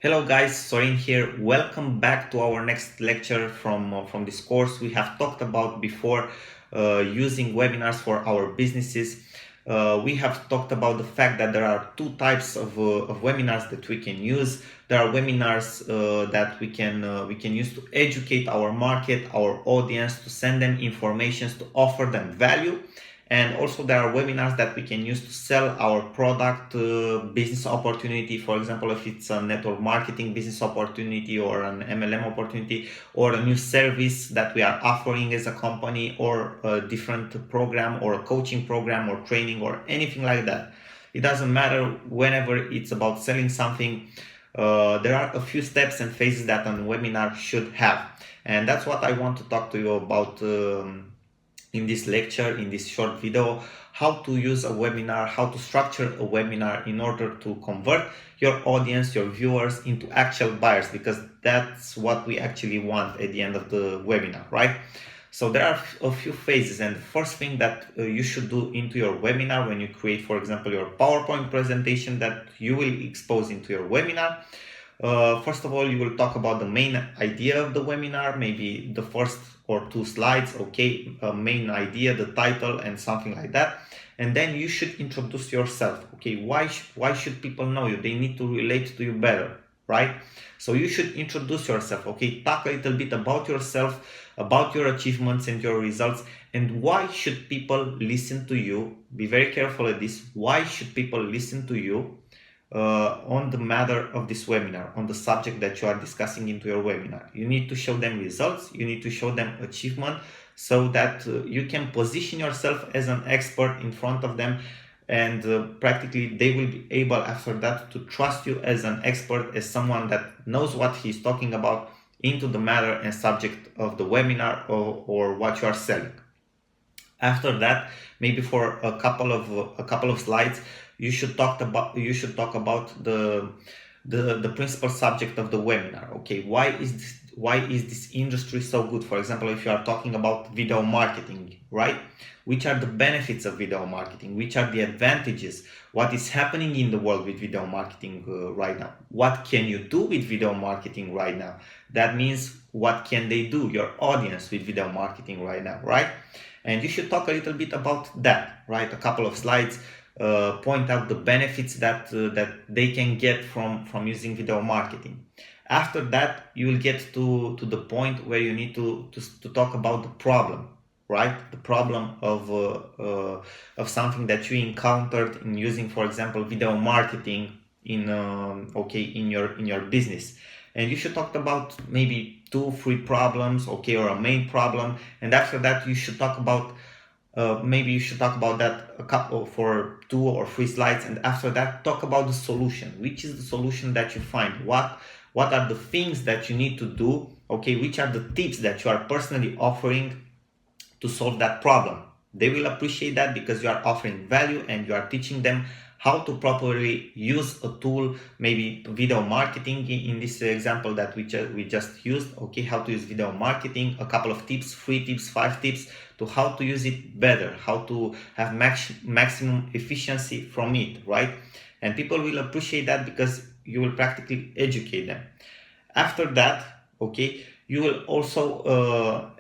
Hello guys, Sorin here. Welcome back to our next lecture from this course. We have talked about before using webinars for our businesses. We have talked about the fact that there are two types of webinars that we can use. There are webinars that we can use to educate our market, our audience, to send them information, to offer them value. And also there are webinars that we can use to sell our product, business opportunity. For example, if it's a network marketing business opportunity or an MLM opportunity or a new service that we are offering as a company or a different program or a coaching program or training or anything like that. It doesn't matter. Whenever it's about selling something, there are a few steps and phases that a webinar should have. And that's what I want to talk to you about in this lecture, in this short video, how to use a webinar, how to structure a webinar in order to convert your audience, your viewers into actual buyers, because that's what we actually want at the end of the webinar, right? So there are a few phases, and the first thing that you should do into your webinar when you create, for example, your PowerPoint presentation that you will expose into your webinar. First of all, you will talk about the main idea of the webinar, maybe the first or two slides, okay, main idea, the title and something like that. And then you should introduce yourself, okay, why should people know you? They need to relate to you better, right? So you should introduce yourself, okay, talk a little bit about yourself, about your achievements and your results, and why should people listen to you. Be very careful at this. Why should people listen to you on the matter of this webinar, on the subject that you are discussing into your webinar? You need to show them results, you need to show them achievement, so that you can position yourself as an expert in front of them, and practically they will be able after that to trust you as an expert, as someone that knows what he's talking about into the matter and subject of the webinar or what you are selling. After that, maybe for a couple of slides, you should talk about the principal subject of the webinar. Okay, why is this industry so good? For example, if you are talking about video marketing, right? Which are the benefits of video marketing? Which are the advantages? What is happening in the world with video marketing right now? What can you do with video marketing right now? That means, what can they do, your audience, with video marketing right now, right? And you should talk a little bit about that, right? A couple of slides, point out the benefits that they can get from using video marketing. After that, you will get to the point where you need to talk about the problem, right? The problem of something that you encountered in using, for example, video marketing in in your business. And you should talk about maybe 2-3 problems, okay, or a main problem. And after that, you should talk about maybe you should talk about that a couple for 2 or 3 slides, and after that talk about the solution. Which is the solution that you find? What are the things that you need to do? Okay, which are the tips that you are personally offering to solve that problem? They will appreciate that because you are offering value and you are teaching them how to properly use a tool, maybe video marketing in this example that we just used. Okay, how to use video marketing, a couple of tips, 3 tips, 5 tips to how to use it better, how to have maximum efficiency from it, right? And people will appreciate that because you will practically educate them. After that, okay, you will also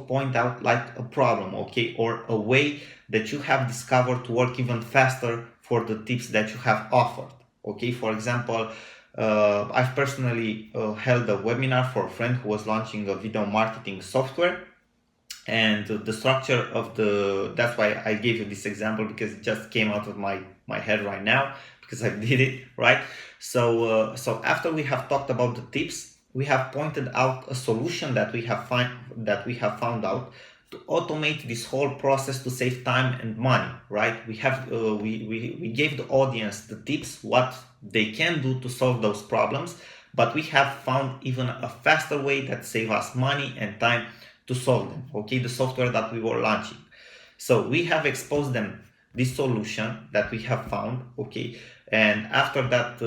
point out like a problem, okay, or a way that you have discovered to work even faster for the tips that you have offered. Okay, for example, I've personally held a webinar for a friend who was launching a video marketing software, and the structure of that's why I gave you this example, because it just came out of my head right now because I did it, right? So after we have talked about the tips, we have pointed out a solution that we have found out to automate this whole process, to save time and money, right? We gave the audience the tips, what they can do to solve those problems, but we have found even a faster way that save us money and time to solve them, okay, the software that we were launching. So we have exposed them this solution that we have found, okay, and after that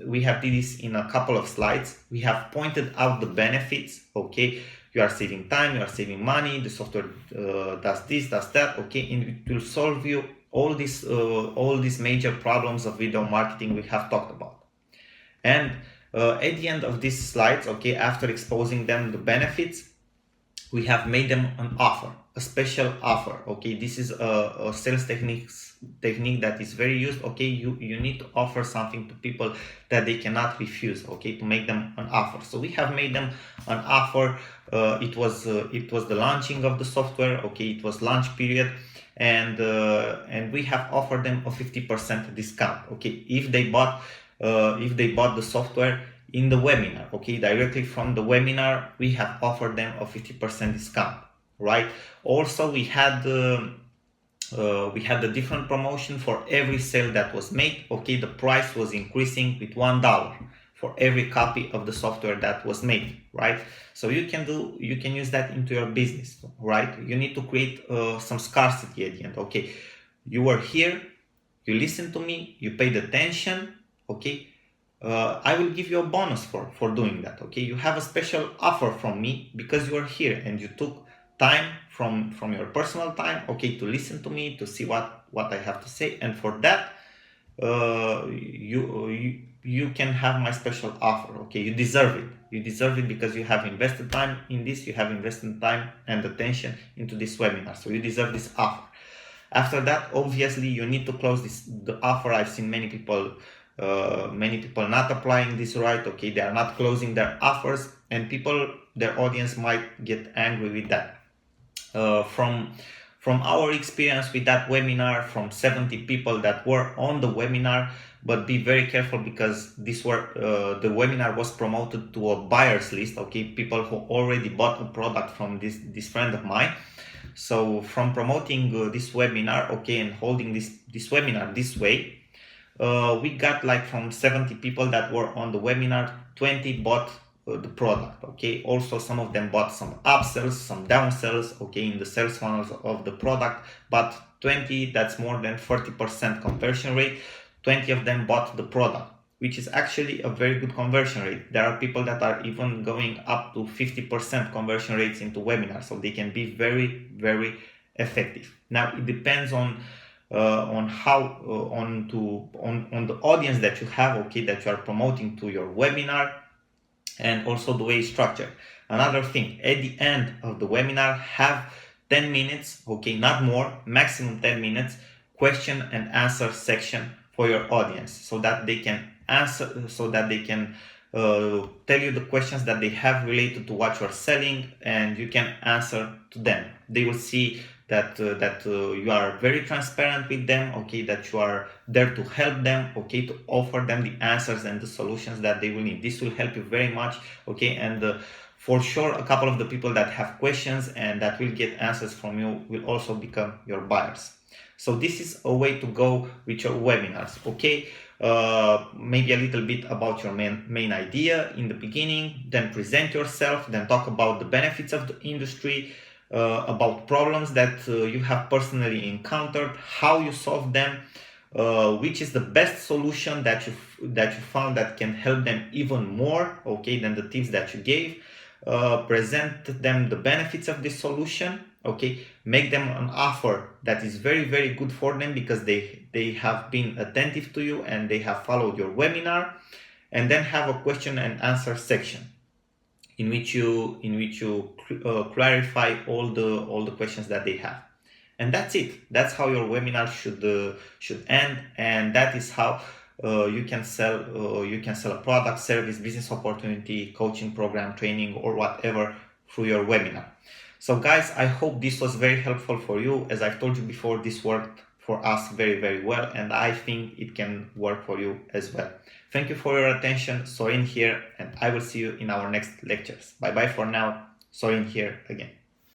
we have did this in a couple of slides. We have pointed out the benefits, okay, you are saving time, you are saving money, the software does this, does that, okay, and it will solve you all these major problems of video marketing we have talked about. And at the end of these slides, okay, after exposing them the benefits, we have made them an offer, a special offer. Okay, this is a sales technique that is very used. Okay, you need to offer something to people that they cannot refuse, okay, to make them an offer. So we have made them an offer. It was the launching of the software. Okay, it was launch period, and we have offered them a 50% discount. Okay, if they bought the software in the webinar, okay, directly from the webinar, we have offered them a 50% discount, right? Also, we had a different promotion for every sale that was made. Okay, the price was increasing with $1 for every copy of the software that was made, right? So you can use that into your business, right? You need to create some scarcity at the end. Okay, you were here, you listened to me, you paid attention, okay, I will give you a bonus for doing that. Okay, you have a special offer from me because you are here and you took time from your personal time, okay, to listen to me, to see what I have to say, and for that you can have my special offer. Okay, you deserve it. You deserve it because you have invested time in this. You have invested time and attention into this webinar, so you deserve this offer. After that, obviously, you need to close the offer. I've seen many people not applying this right. Okay, they are not closing their offers, and their audience might get angry with that. From our experience with that webinar, from 70 people that were on the webinar, but be very careful because the webinar was promoted to a buyers list. Okay, people who already bought a product from this friend of mine. So from promoting this webinar, okay, and holding this webinar this way, we got like from 70 people that were on the webinar, 20 bought the product. Okay, also some of them bought some upsells, some downsells, okay, in the sales funnels of the product, but 20, that's more than 40% conversion rate. 20 of them bought the product, which is actually a very good conversion rate. There are people that are even going up to 50% conversion rates into webinars, so they can be very, very effective. Now it depends on how on the audience that you have, okay, that you are promoting to your webinar, and also the way it's structured. Another thing, at the end of the webinar, have 10 minutes, okay, not more, maximum 10 minutes, question and answer section for your audience, so that they can answer, so that they can tell you the questions that they have related to what you're selling, and you can answer to them. They will see that you are very transparent with them, okay, that you are there to help them, okay, to offer them the answers and the solutions that they will need. This will help you very much, okay, and for sure a couple of the people that have questions and that will get answers from you will also become your buyers. So this is a way to go with your webinars, okay. Maybe a little bit about your main idea in the beginning, then present yourself, then talk about the benefits of the industry, about problems that you have personally encountered, how you solve them, which is the best solution that you found that can help them even more, okay, than the tips that you gave. Present them the benefits of this solution, okay, make them an offer that is very, very good for them because they have been attentive to you and they have followed your webinar, and then have a question and answer section in which you clarify all the questions that they have. And that's it. That's how your webinar should end, and that is how you can sell a product, service, business opportunity, coaching program, training, or whatever through your webinar. So guys, I hope this was very helpful for you. As I've told you before, this worked for us very, very well, and I think it can work for you as well. Thank you for your attention. Sorin here, and I will see you in our next lectures. Bye bye for now. Sorin here again.